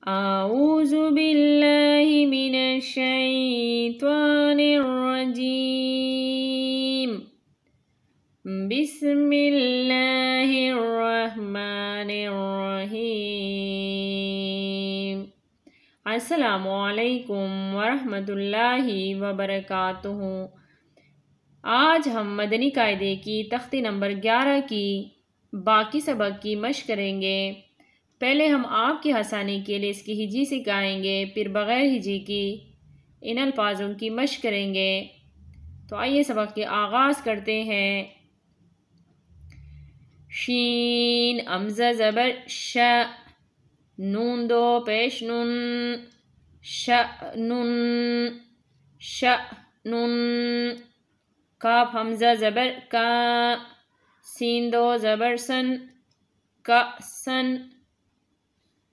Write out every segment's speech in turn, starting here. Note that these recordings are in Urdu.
اعوذ باللہ من الشیطان الرجیم بسم اللہ الرحمن الرحیم۔ السلام علیکم ورحمۃ اللہ وبرکاتہ۔ آج ہم مدنی قاعدے کی تختی نمبر 11 کی باقی سبق کی مشق کریں گے۔ پہلے ہم آپ کی آسانی کے لیے اس کی ہجی سکھائیں گے، پھر بغیر ہجی کی ان الفاظوں کی مشق کریں گے۔ تو آئیے سبق کے آغاز کرتے ہیں۔ شین ہمزہ زبر ش، نون دو پیش نون، شأنن شأنن۔ کاف حمزہ زبر کا، سین دو زبر سن، کأسن۔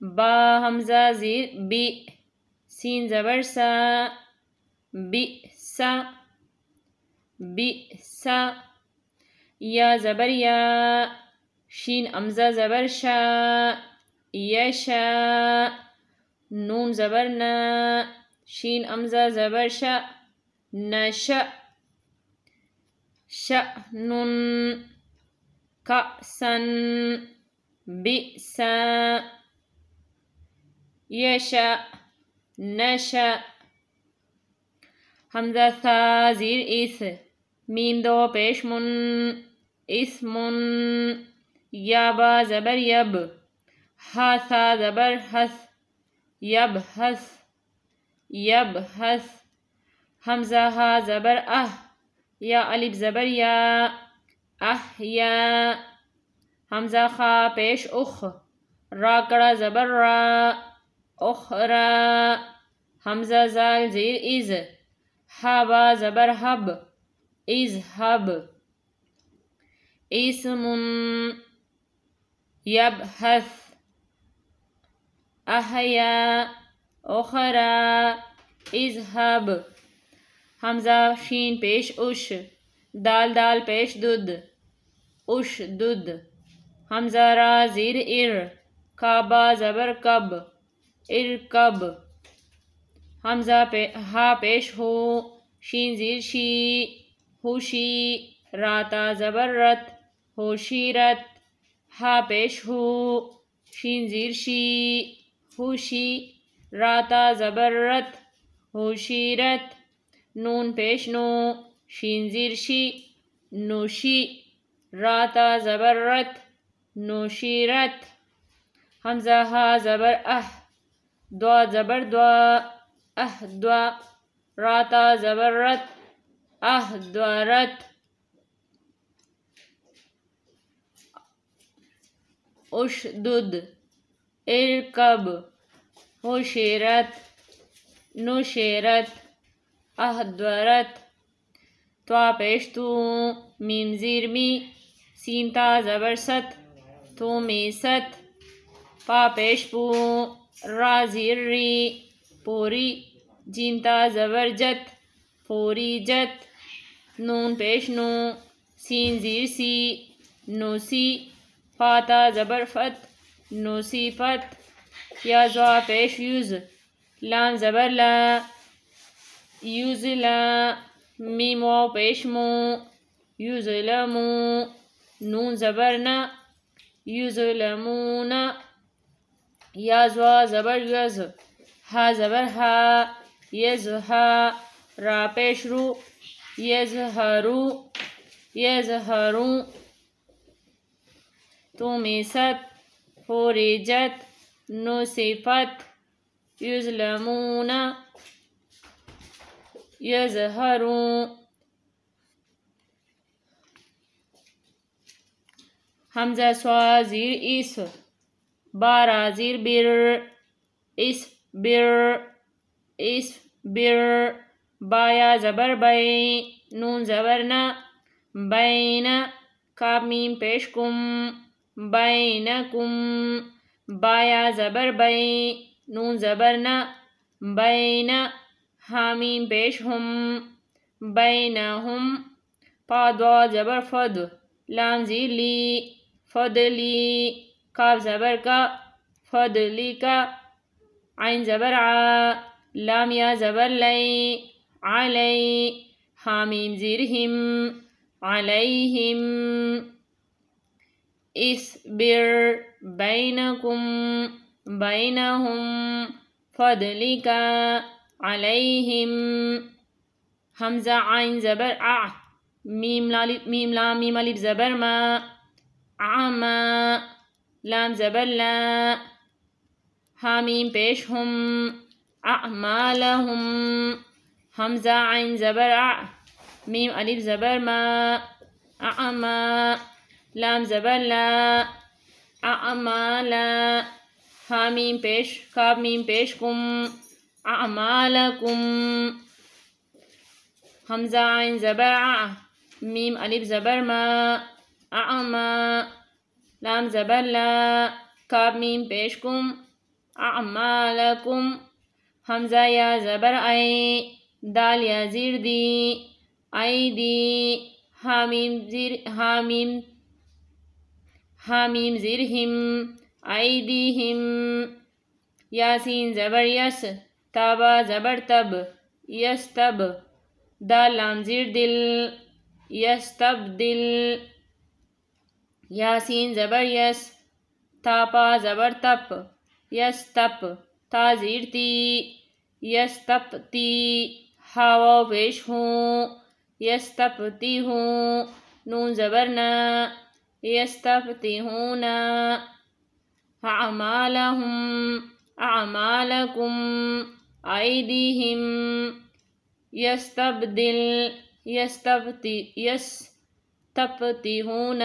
با حمزہ زیر بی، سین زبر سا، بئس بئس۔ یا زبر یا، شین حمزہ زبر شا، یشا۔ نون زبر نا، شین حمزہ زبر شا، نشا، شأنن۔ کأسن، بئسا، یشا، نشا۔ حمزہ ثا زیر اس، میم دو پیش من، اسمن۔ یا با زبر یب، ہا ثا زبر حس، یبحث یبحث۔ حمزہ ہا زبر اہ، یا الف زبر یا، احیا۔ حمزہ خا پیش اخ، را کڑا زبر را، اخرا۔ حمزہ زال زیر از، ہا با زبر حب، اذهب۔ اسمن، یبحث، احیا، اخرا، اذهب۔ حمزہ شین پیش اش، دال دال پیش دد، اشدد۔ حمزہ را زیر ار، کعبہ زبر کب، ارکب۔ حمزہ ہا پیش ہو، شین زیر شی، ہوشی۔ را تا زبر رت، ہوشیرت۔ ہا پیش ہو، شین زیر شی، ہوشی۔ را تا زبر رت، ہوشیرت۔ نون پیش نو، شین زیر شی، نوشی۔ را تا زبر رت، نوشیرت۔ حمزہ ہا زبر اہ، دوا زبر دوا، اہدوا۔ را تا زبر رت، اہدورت۔ اشدد، ارکب، ہوشیرت، نوشیرت، اہدورت۔ توا پیش تو، میم زیر می، سین تا زبر ست، تو میست۔ پا پیش پو، را زیر ری، پوری۔ جیم تا زبر جت، پوری جت۔ نون پیش نو، سین زیر سی، نوسی۔ فا تا زبر فت، نوسی فت۔ یا زوا پیش یوز، لام زبر لا، یوزلا۔ میم واو پیش مو، یوزلمو۔ نون زبر نا، یوزلمون۔ یا زوا زبر یز، ہا زبر ہا، یزہا۔ را پیش رو، یزہرو، یزہرو۔ تو میست، فوریجت، نصفت، یظلمون، یظہرون۔ حمزہ سوا زیر اس، بارا زیر بر، اس بر، اس بر۔ بایا زبر بئی، نون زبر نا، بین۔ کاف میم پیش کم، بینکم۔ بایا زبر بئی، نون زبر نا، بین۔ حامیم پیش ہم، بینہم۔ پا دوا زبر فد، لام زیر لی، فدلی۔ کاف زبر کا، فدلی کا۔ عین زبر ع، لام یا زبر لئی، علی، حامیم زیر ہم، علیہم، اصبر بینکم بینہم فضلک علیہم، حمزہ عین زبر ع، میم لام میم الف زبر ما، عما، لام زبر لا، حامیم پیش ہم، اعمالہم، حمزہ عین زبر ع، میم الف زبر ما، اعما، لام زبر لا، اعمالا، حامیم پیش کاف میم پیش کم، اعمالکم، حمزہ عین زبر ع، میم الف زبر ما، اعما، لام زبر لا، کاف میم پیش کم، اعمالکم، حمزہ یا زبر ای، دال یا زیر دی، ایدی، حامیم زیر ہم، ایدیہم، یاسین زبر یس، تابا زبر تب، یستب، دال لام زیر دل، یستبدل، یاسین زبر یس، تاپا زبر تپ، یستپ، تا زیر تی، یستپتی، ہاواو پیش ہوں، یستپتی ہوں، نون زبر نا، یستفتحون، اعمالہم، اعمالکم، ایدیہم، یستبدل، یستفتحون،